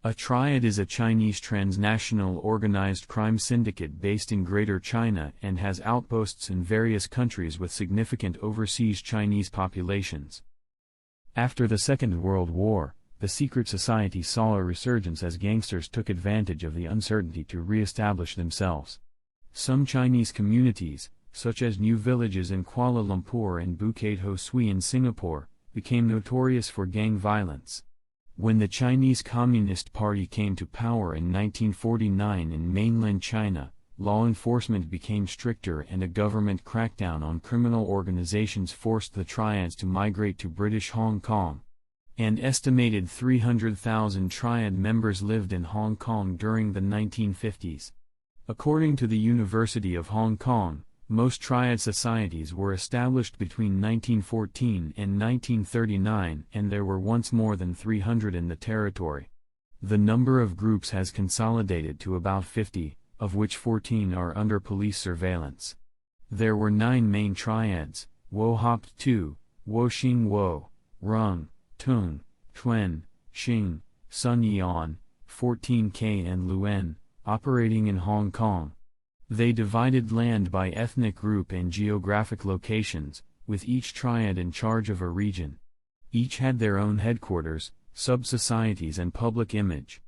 A triad is a Chinese transnational organized crime syndicate based in Greater China and has outposts in various countries with significant overseas Chinese populations. After the Second World War, the secret society saw a resurgence as gangsters took advantage of the uncertainty to re-establish themselves. Some Chinese communities, such as new villages in Kuala Lumpur and Bukit Ho Swee in Singapore, became notorious for gang violence. When the Chinese Communist Party came to power in 1949 in mainland China, law enforcement became stricter and a government crackdown on criminal organizations forced the Triads to migrate to British Hong Kong. An estimated 300,000 Triad members lived in Hong Kong during the 1950s. According to the University of Hong Kong, most Triad societies were established between 1914 and 1939 and there were once more than 300 in the territory. The number of groups has consolidated to about 50, of which 14 are under police surveillance. There were 9 main Triads: Wo Hop Tu, Wo Xing Wo, Rung, Tung, Tuen, Xing, Sun Yan, 14K and Luen, operating in Hong Kong. They divided land by ethnic group and geographic locations, with each triad in charge of a region. Each had their own headquarters, sub-societies and public image.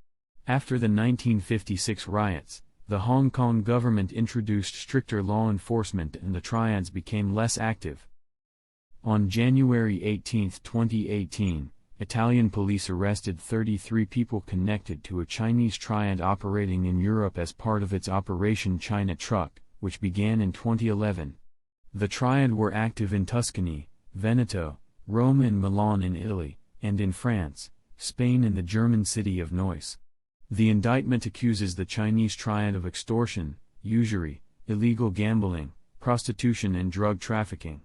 After the 1956 riots, the Hong Kong government introduced stricter law enforcement and the triads became less active. On January 18, 2018, Italian police arrested 33 people connected to a Chinese triad operating in Europe as part of its Operation China Truck, which began in 2011. The triad were active in Tuscany, Veneto, Rome and Milan in Italy, and in France, Spain and the German city of Neuss. The indictment accuses the Chinese triad of extortion, usury, illegal gambling, prostitution and drug trafficking.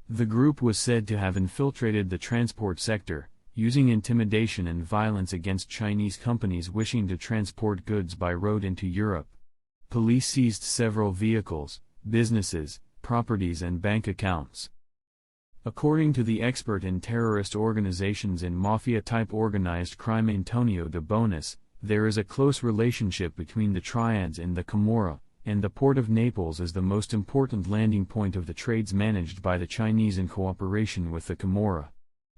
The group was said to have infiltrated the transport sector, using intimidation and violence against Chinese companies wishing to transport goods by road into Europe. Police seized several vehicles, businesses, properties and bank accounts. According to the expert in terrorist organizations and mafia-type organized crime Antonio de Bonis, there is a close relationship between the triads and the Camorra, and the port of Naples is the most important landing point of the trades managed by the Chinese in cooperation with the Camorra.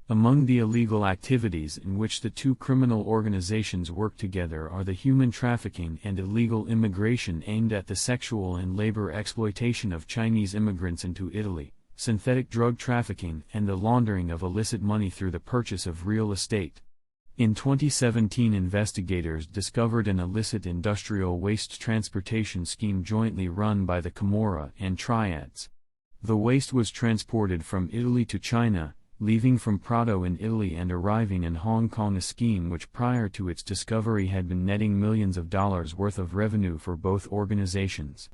Among the illegal activities in which the two criminal organizations work together are the human trafficking and illegal immigration aimed at the sexual and labor exploitation of Chinese immigrants into Italy, synthetic drug trafficking and the laundering of illicit money through the purchase of real estate. In 2017, investigators discovered an illicit industrial waste transportation scheme jointly run by the Camorra and Triads. The waste was transported from Italy to China, leaving from Prato in Italy and arriving in Hong Kong, a scheme which prior to its discovery had been netting millions of dollars worth of revenue for both organizations.